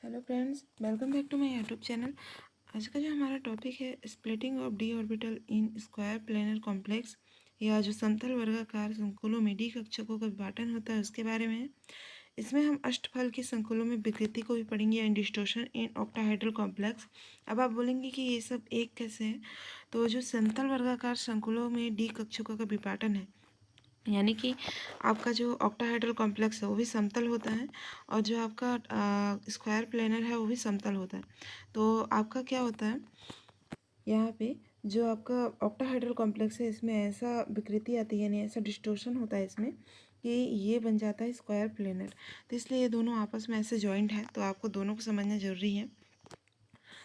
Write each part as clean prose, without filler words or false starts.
Hello friends, welcome back to my YouTube channel. आज का जो हमारा टॉपिक है splitting of d orbital in square planar complex, या जो समतल वर्गाकार संकुलों में डी कक्षकों का विभाजन होता है उसके बारे में है। इसमें हम अष्टफल के संकुलों में विकृति को भी पढ़ेंगे and distortion in octahedral complex. अब आप बोलेंगे कि ये सब एक कैसे है, तो जो समतल वर्गाकार संकुलों में डी कक्षकों का विभाजन है, यानी कि आपका जो ऑक्टाहेड्रल कॉम्प्लेक्स है वो भी समतल होता है और जो आपका स्क्वायर प्लेनर है वो भी समतल होता है। तो आपका क्या होता है, यहाँ पे जो आपका ऑक्टाहेड्रल कॉम्प्लेक्स है इसमें ऐसा विकृति आती है, यानी ऐसा डिस्टोर्शन होता है इसमें कि ये बन जाता है स्क्वायर प्लेनर। तो इसलिए ये दोनों आपस में ऐसे जॉइंट है, तो आपको दोनों को समझना जरूरी है।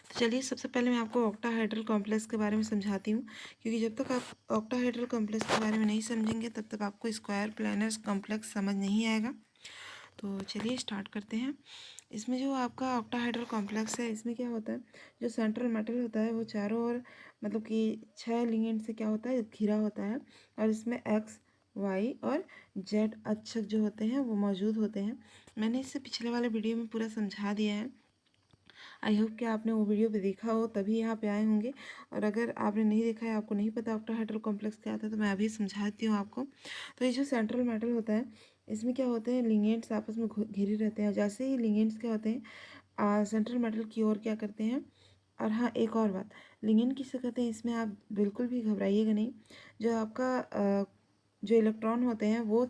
तो चलिए सबसे पहले मैं आपको ऑक्टाहेड्रल कॉम्प्लेक्स के बारे में समझाती हूँ, क्योंकि जब तक आप ऑक्टाहेड्रल कॉम्प्लेक्स के बारे में नहीं समझेंगे तब तक आपको स्क्वायर प्लेनर कॉम्प्लेक्स समझ नहीं आएगा। तो चलिए स्टार्ट करते हैं। इसमें जो आपका ऑक्टाहेड्रल कॉम्प्लेक्स है इसमें क्या होता है, जो सेंट्रल मेटल होता है वो चारों ओर मतलब कि 6 लिगेंड से क्या होता है, घिरा होता है। और इसमें एक्स, वाई और जेड अक्षक जो होते हैं वो मौजूद होते हैं। मैंने इससे पिछले वाले वीडियो में पूरा समझा दिया है। आई होप कि आपने वो वीडियो भी देखा हो तभी यहाँ पे आए होंगे, और अगर आपने नहीं देखा है, आपको नहीं पता ऑक्टाहेड्रल कॉम्प्लेक्स क्या आता है, तो मैं अभी समझाती हूँ आपको। तो ये जो सेंट्रल मेटल होता है इसमें क्या होते हैं, लिगेंड्स आपस में घिरे रहते हैं। और जैसे ही लिगेंड्स क्या होते हैं सेंट्रल मेटल की ओर क्या करते हैं। और हाँ, एक और बात, लिगेंड किसे कहते हैं इसमें आप बिल्कुल भी घबराइएगा नहीं। जो आपका जो इलेक्ट्रॉन होते हैं वो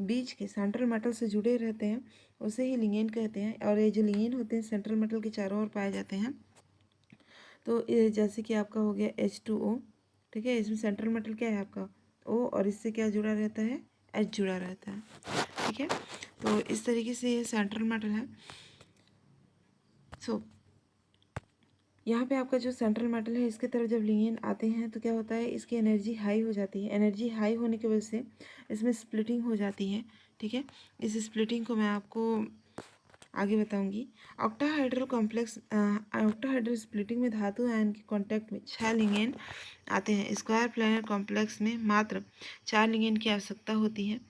बीच के सेंट्रल मेटल से जुड़े रहते हैं, उसे ही लिगेंड कहते हैं। और ये जो लिगेंड होते हैं सेंट्रल मेटल के चारों ओर पाए जाते हैं। तो ये जैसे कि आपका हो गया H2O, ठीक है, इसमें सेंट्रल मेटल क्या है आपका O, और इससे क्या जुड़ा रहता है, H जुड़ा रहता है, ठीक है। तो इस तरीके से ये सेंट्रल मेटल है। सो यहाँ पे आपका जो सेंट्रल मेटल है इसके तरफ जब लिगेंड आते हैं तो क्या होता है, इसकी एनर्जी हाई हो जाती है। एनर्जी हाई होने की वजह से इसमें स्प्लिटिंग हो जाती है, ठीक है। इस स्प्लिटिंग को मैं आपको आगे बताऊंगी। ऑक्टाहाइड्रल कॉम्प्लेक्स ऑक्टाहाइड्रल स्प्लिटिंग में धातु आयन के कांटेक्ट में 6 लिगेंड आते हैं। स्क्वायर प्लेनर कॉम्प्लेक्स में मात्र 4 लिगेंड की आवश्यकता होती है।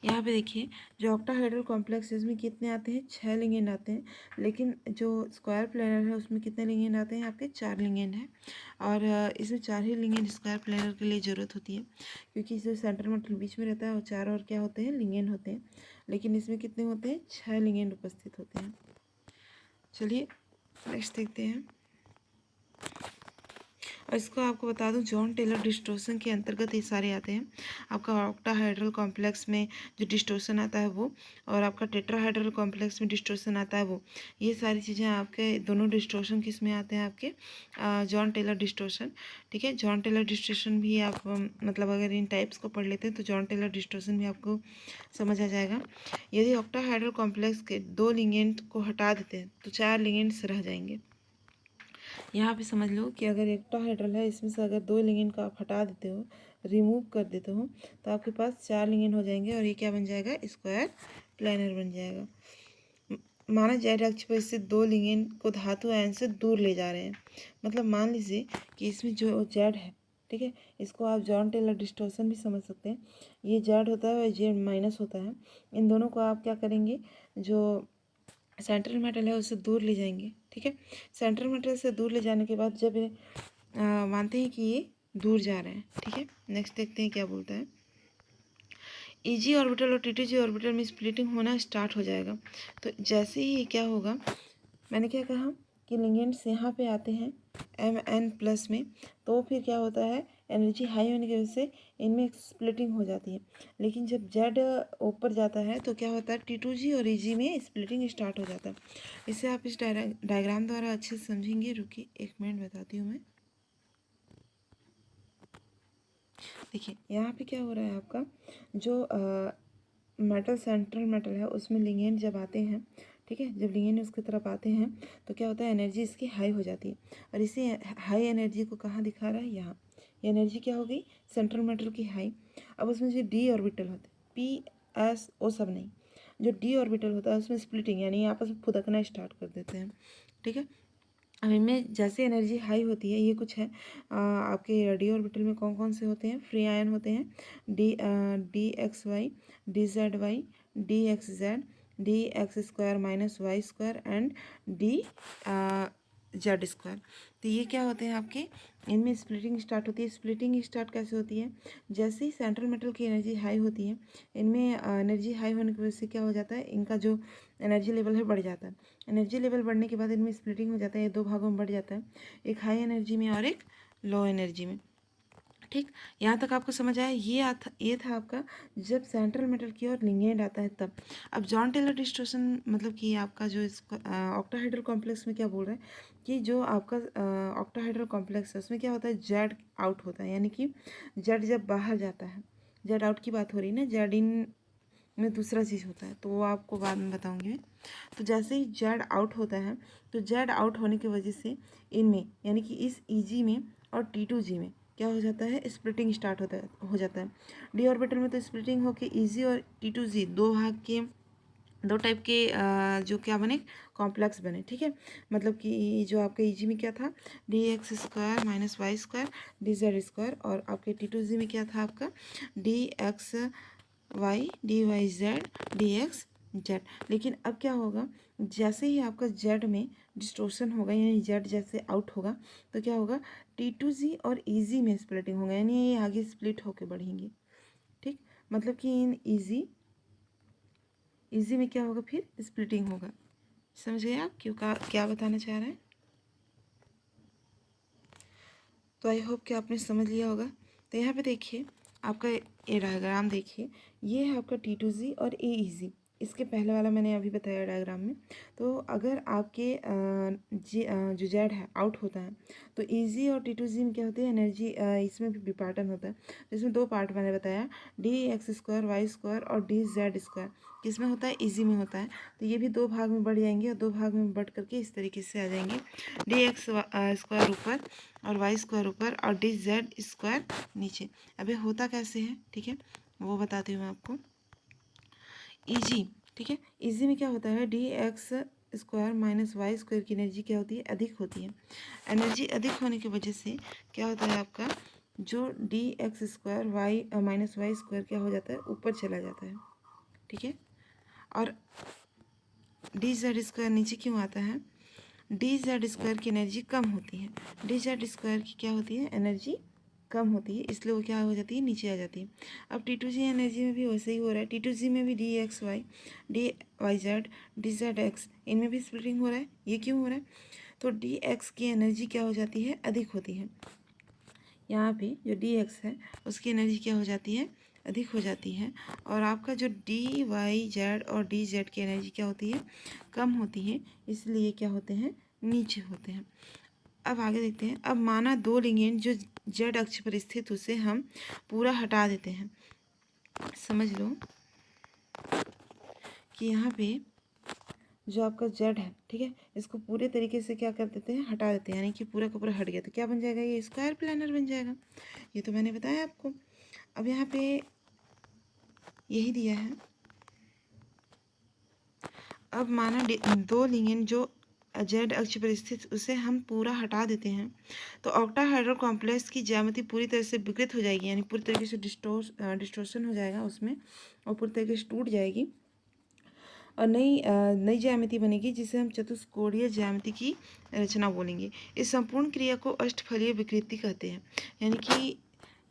यहाँ पे देखिए, जो ऑक्टाहाइड्रल कॉम्प्लेक्स है इसमें कितने आते हैं, 6 लिगेंड आते हैं। लेकिन जो स्क्वायर प्लेनर है उसमें कितने लिगेंड आते हैं, आपके 4 लिगेंड हैं। और इसमें 4 ही लिगेंड स्क्वायर प्लेनर के लिए ज़रूरत होती है, क्योंकि जो सेंट्रल मेटल बीच में रहता है वो 4 और क्या होते हैं, लिगेंड होते हैं। लेकिन इसमें कितने होते हैं, 6 लिगेंड उपस्थित होते हैं। चलिए नेक्स्ट देखते हैं। और इसको आपको बता दूं, जॉन टेलर डिस्टोर्शन के अंतर्गत ये सारे आते हैं। आपका ऑक्टाहाइड्रल कॉम्प्लेक्स में जो डिस्टोर्शन आता है वो, और आपका टेट्राहाइड्रल कॉम्प्लेक्स में डिस्टोर्शन आता है वो, ये सारी चीज़ें आपके दोनों डिस्टोर्शन किस में आते हैं, आपके जॉन टेलर डिस्टोर्शन, ठीक है। जॉन टेलर डिस्टोर्शन भी आप मतलब अगर इन टाइप्स को पढ़ लेते हैं तो जॉन टेलर डिस्टोर्शन भी आपको समझ आ जाएगा। यदि ऑक्टाहाइड्रल कॉम्प्लेक्स के 2 लिगेंड को हटा देते हैं तो 4 लिगेंड्स रह जाएंगे। यहाँ पे समझ लो कि अगर ऑक्टाहेड्रल है, इसमें से अगर 2 लिगेंड को आप हटा देते हो, रिमूव कर देते हो, तो आपके पास 4 लिगेंड हो जाएंगे और ये क्या बन जाएगा, स्क्वायर प्लेनर बन जाएगा। माना जेड अक्ष पर इससे 2 लिगेंड को धातु आयन से दूर ले जा रहे हैं। मतलब मान लीजिए कि इसमें जो जेड है, ठीक है, इसको आप जॉन टेलर डिस्टोर्शन भी समझ सकते हैं। ये जेड होता है और जेड माइनस होता है। इन दोनों को आप क्या करेंगे, जो सेंट्रल मेटल है उससे दूर ले जाएंगे, ठीक है। सेंट्रल मेटल से दूर ले जाने के बाद जब मानते हैं कि ये दूर जा रहे हैं, ठीक है। नेक्स्ट देखते हैं क्या बोलता है। ईजी ऑर्बिटल और टीटीजी ऑर्बिटल में स्प्लिटिंग होना स्टार्ट हो जाएगा। तो जैसे ही क्या होगा, मैंने क्या कहा कि लिगेंड्स यहाँ पे आते हैं Mn+ में, तो फिर क्या होता है, एनर्जी हाई होने की वजह से इनमें स्प्लिटिंग हो जाती है। लेकिन जब जेड ऊपर जाता है तो क्या होता है, T2G और Eg में स्प्लिटिंग स्टार्ट हो जाता है। इसे आप इस डायग्राम द्वारा अच्छे से समझेंगे। रुकिए 1 मिनट बताती हूँ मैं। देखिए यहाँ पे क्या हो रहा है, आपका जो मेटल सेंट्रल मेटल है उसमें लिगेंड जब आते हैं, ठीक है, जब लिगेंड उसकी तरफ आते हैं तो क्या होता है, एनर्जी इसकी हाई हो जाती है। और इसी हाई एनर्जी को कहाँ दिखा रहा है, यहाँ। ये एनर्जी क्या हो गई, सेंट्रल मेटल की हाई। अब उसमें जो डी ऑर्बिटल होते हैं, PSO सब नहीं, जो डी ऑर्बिटल होता है उसमें स्प्लिटिंग यानी आपस में फुदकना स्टार्ट कर देते हैं, ठीक है। अब इनमें जैसे एनर्जी हाई होती है, ये कुछ है आपके डी ऑर्बिटल में कौन कौन से होते हैं, फ्री आयन होते हैं, d XY, DZY, DXZ, d x square minus y square and d z square. तो ये क्या होते हैं आपके, इनमें स्प्लिटिंग स्टार्ट होती है। स्प्लिटिंग स्टार्ट कैसे होती है, जैसे ही सेंट्रल मेटल की एनर्जी हाई होती है, इनमें एनर्जी हाई होने की वजह से क्या हो जाता है, इनका जो एनर्जी लेवल है बढ़ जाता है। एनर्जी लेवल बढ़ने के बाद इनमें स्प्लिटिंग हो जाता है, ये दो भागों में बढ़ जाता है, एक हाई एनर्जी में और एक लो एनर्जी में। ठीक, यहाँ तक आपको समझ आया। ये था आपका जब सेंट्रल मेटल की ओर लिगेंड आता है तब। अब जॉन टेलर डिस्टोर्शन मतलब कि आपका जो इसको ऑक्टाहाइड्रल कॉम्प्लेक्स में क्या बोल रहा है कि जो आपका ऑक्टाहाइड्रल कॉम्प्लेक्स है उसमें क्या होता है, जेड आउट होता है, यानी कि जेड जब बाहर जाता है, जेड आउट की बात हो रही है ना, जेड इन में दूसरा चीज़ होता है, तो वो आपको बाद में बताऊंगी मैं। तो जैसे ही जेड आउट होता है, तो जेड आउट होने की वजह से इनमें यानी कि इस ईजी में और T2G में क्या हो जाता है, स्प्लिटिंग स्टार्ट हो जाता है। डी ऑर्बिटल में तो स्प्लिटिंग होके ईजी और T2G दो टाइप के जो क्या बने, कॉम्प्लेक्स बने। ठीक है, मतलब कि जो आपका ईजी में क्या था, d x square minus y square d z square, और आपके T2G में क्या था आपका d x y d y z d x z. लेकिन अब क्या होगा, जैसे ही आपका जेड में डिस्टोर्शन होगा, यानी जेड जैसे आउट होगा, तो क्या होगा, T2G और ईजी में स्प्लिटिंग होगा, यानी ये आगे स्प्लिट होके बढ़ेंगे। ठीक, मतलब कि इन ईजी में क्या होगा, फिर स्प्लिटिंग होगा। समझ गए आप क्यों क्या बताना चाह रहे हैं। तो आई होप कि आपने समझ लिया होगा। तो यहाँ पे देखिए आपका ये डायग्राम देखिए, ये है आपका T2G और ए ईजी। इसके पहले वाला मैंने अभी बताया डायग्राम में। तो अगर आपके जो जेड है आउट होता है, तो ईजी और T2G में क्या होती है, एनर्जी इसमें भी विपाटन होता है। जिसमें दो पार्ट मैंने बताया, d x square y square और डी जेड स्क्वायर। किसमें होता है, ईजी में होता है। तो ये भी दो भाग में बढ़ जाएंगे, और दो भाग में बढ़ करके इस तरीके से आ जाएंगे, डी एक्स स्क्वायर ऊपर और वाई स्क्वायर ऊपर और डी जेड स्क्वायर नीचे। अब ये होता कैसे है, ठीक है, वो बताती हूँ मैं आपको। ईजी, ठीक है, ईजी में क्या होता है, d x square minus y square की एनर्जी क्या होती है, अधिक होती है। एनर्जी अधिक होने की वजह से क्या होता है आपका, जो d x square y minus y square क्या हो जाता है, ऊपर चला जाता है। ठीक है, और डी जेड स्क्वायर नीचे क्यों आता है, डी जेड स्क्वायर की एनर्जी कम होती है। डी जेड स्क्वायर की क्या होती है, एनर्जी कम होती है, इसलिए वो क्या हो जाती है, नीचे आ जाती है। अब T2G एनर्जी में भी वैसे ही हो रहा है। T2G में भी d x y d y z d z x, इनमें भी स्प्लिटिंग हो रहा है। ये क्यों हो रहा है, तो डी एक्स की एनर्जी क्या हो जाती है, अधिक होती है। यहाँ पे जो डी एक्स है उसकी एनर्जी क्या हो जाती है, अधिक हो जाती है। और आपका जो डी वाई जेड और डी जेड की एनर्जी क्या होती है, कम होती है, इसलिए क्या होते हैं, नीचे होते हैं। अब आगे देखते हैं। अब माना दो लिगेंड जो जेड अक्ष पर स्थित, उसे हम पूरा हटा देते हैं। समझ लो कि यहाँ पे जो आपका जेड है, ठीक है, इसको पूरे तरीके से क्या कर देते हैं, हटा देते हैं, यानी कि पूरा का पूरा हट गया। तो क्या बन जाएगा, ये स्क्वायर प्लानर बन जाएगा। ये तो मैंने बताया आपको। अब यहाँ पे यही दिया है। अब माना दो लिगेंड जो जेड अक्ष पर स्थित, उसे हम पूरा हटा देते हैं, तो ऑक्टाहाइड्रल कॉम्प्लेक्स की ज्यामिति पूरी तरह से विकृत हो जाएगी, यानी पूरी तरीके से डिस्टोर्शन हो जाएगा उसमें, और पूरी तरीके से टूट जाएगी, और नई ज्यामिति बनेगी, जिसे हम चतुष्कोणीय ज्यामिति की रचना बोलेंगे। इस संपूर्ण क्रिया को अष्टफलीय विकृति कहते हैं। यानी कि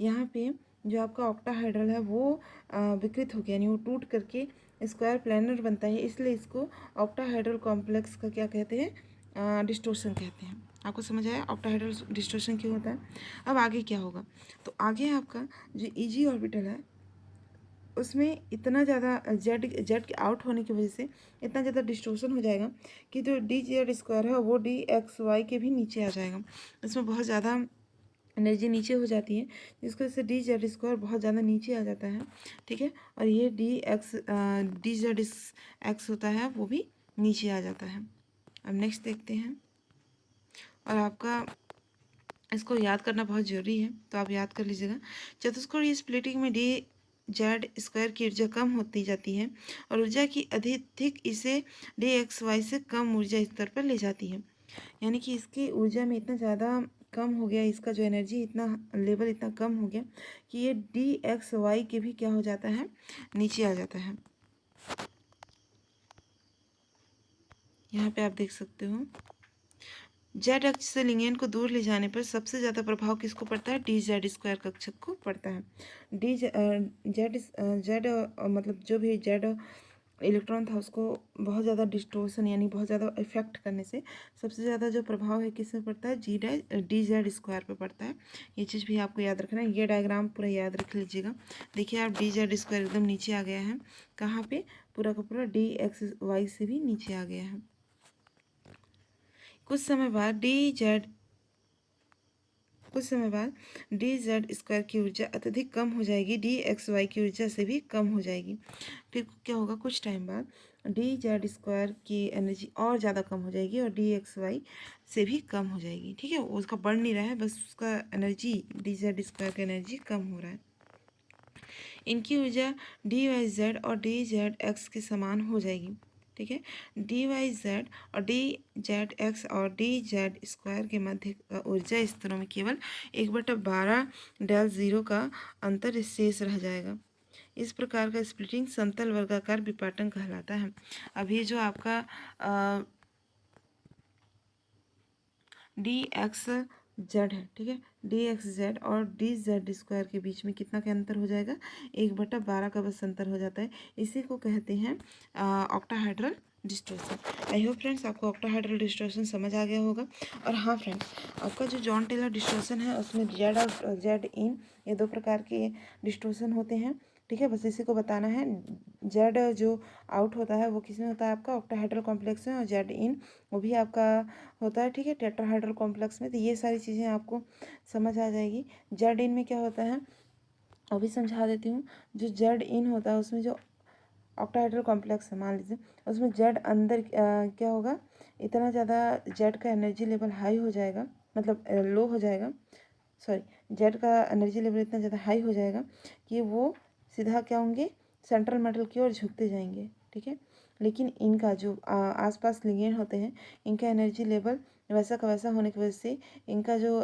यहाँ पे जो आपका ऑक्टाहाइड्रल है वो विकृत हो गया, यानी वो टूट करके स्क्वायर प्लानर बनता है, इसलिए इसको ऑक्टाहाइड्रल कॉम्प्लेक्स का क्या कहते हैं, डिस्टोर्शन कहते हैं। आपको समझ आया ऑक्टाहाइड्रल डिस्टोर्शन क्यों होता है। अब आगे क्या होगा, तो आगे आपका जो ईजी ऑर्बिटल है उसमें इतना ज़्यादा जेड के आउट होने की वजह से इतना ज़्यादा डिस्टोर्शन हो जाएगा कि जो डी जेड स्क्वायर है वो डी एक्स वाई के भी नीचे आ जाएगा। इसमें बहुत ज़्यादा एनर्जी नीचे हो जाती है, जिसकी वजह से डी जेड स्क्वायर बहुत ज़्यादा नीचे आ जाता है। ठीक है, और ये डी जेड एक्स होता है वो भी नीचे आ जाता है। अब नेक्स्ट देखते हैं, और आपका इसको याद करना बहुत ज़रूरी है, तो आप याद कर लीजिएगा। चतुष्कोणीय स्प्लिटिंग में डी जेड स्क्वायर की ऊर्जा कम होती जाती है, और ऊर्जा की अधिक इसे डी एक्स वाई से कम ऊर्जा स्तर पर ले जाती है। यानी कि इसकी ऊर्जा में इतना ज़्यादा कम हो गया, इसका जो एनर्जी इतना लेवल इतना कम हो गया कि ये डी एक्स वाई के भी क्या हो जाता है, नीचे आ जाता है। यहाँ पे आप देख सकते हो जेड अक्ष से लिगेंड को दूर ले जाने पर सबसे ज़्यादा प्रभाव किसको पड़ता है? डी जेड स्क्वायर कक्षक को पड़ता है। डी जेड जेड मतलब जो भी जेड इलेक्ट्रॉन था उसको बहुत ज़्यादा डिस्टोर्शन यानी बहुत ज़्यादा इफेक्ट करने से सबसे ज़्यादा जो प्रभाव है किस में पड़ता है? डी जेड स्क्वायर पे पड़ता है। ये चीज़ भी आपको याद रखना है। ये डायग्राम पूरा याद रख लीजिएगा। देखिए आप डी जेड स्क्वायर एकदम नीचे आ गया है। कहाँ पे? पूरा का पूरा डी एक्स वाई से भी नीचे आ गया है। कुछ समय बाद डी जेड स्क्वायर की ऊर्जा अत्यधिक कम हो जाएगी, डी एक्स वाई की ऊर्जा से भी कम हो जाएगी। फिर क्या होगा? कुछ टाइम बाद डी जेड स्क्वायर की एनर्जी और ज़्यादा कम हो जाएगी और डी एक्स वाई से भी कम हो जाएगी। ठीक है, उसका बढ़ नहीं रहा है, बस उसका एनर्जी डी जेड स्क्वायर का एनर्जी कम हो रहा है। इनकी ऊर्जा डी वाई जेड और डी जेड एक्स के समान हो जाएगी। ठीक है, डी वाई जेड और डी जेड एक्स और डी जेड स्क्वायर के मध्य का ऊर्जा स्तरों में केवल 1/12 डेल जीरो का अंतर शेष रह जाएगा। इस प्रकार का स्प्लिटिंग समतल वर्गाकार विपाटन कहलाता है। अब ये जो आपका डी एक्स जेड है, ठीक है, डी एक्स जेड और डी जेड स्क्वायर के बीच में कितना का अंतर हो जाएगा? 1/12 का बस अंतर हो जाता है। इसी को कहते हैं octahedral distortion. I hope friends आपको ऑक्टाहेड्रल डिस्टोर्शन समझ आ गया होगा। और हाँ फ्रेंड्स, आपका जो जॉन टेलर डिस्टोर्शन है उसमें जेड और जेड इन ये दो प्रकार के डिस्टोर्शन होते हैं। ठीक है, बस इसी को बताना है। जेड जो आउट होता है वो किस में होता है? आपका ऑक्टाहेड्रल कॉम्प्लेक्स में। और जेड इन वो भी आपका होता है, ठीक है, टेट्राहेड्रल कॉम्प्लेक्स में। तो ये सारी चीज़ें आपको समझ आ जाएगी। जेड इन में क्या होता है वो भी समझा देती हूँ। जो जेड इन होता है उसमें जो ऑक्टाहेड्रल कॉम्प्लेक्स है, मान लीजिए उसमें जेड अंदर क्या होगा? इतना ज़्यादा जेड का एनर्जी लेवल हाई हो जाएगा, मतलब लो हो जाएगा, सॉरी, जेड का एनर्जी लेवल इतना ज़्यादा हाई हो जाएगा कि वो सीधा क्या होंगे? सेंट्रल मेटल की ओर झुकते जाएंगे। ठीक है, लेकिन इनका जो आसपास लिगेंड होते हैं इनका एनर्जी लेवल वैसा का वैसा होने की वजह से इनका जो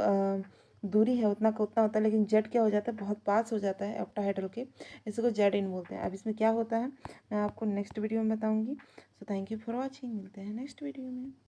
दूरी है उतना का उतना होता है, लेकिन जेड क्या हो जाता है? बहुत पास हो जाता है ऑक्टाहेड्रल के। इसी को जेड इन बोलते हैं। अब इसमें क्या होता है मैं आपको नेक्स्ट वीडियो में बताऊंगी। So thank you for watching. मिलते हैं नेक्स्ट वीडियो में।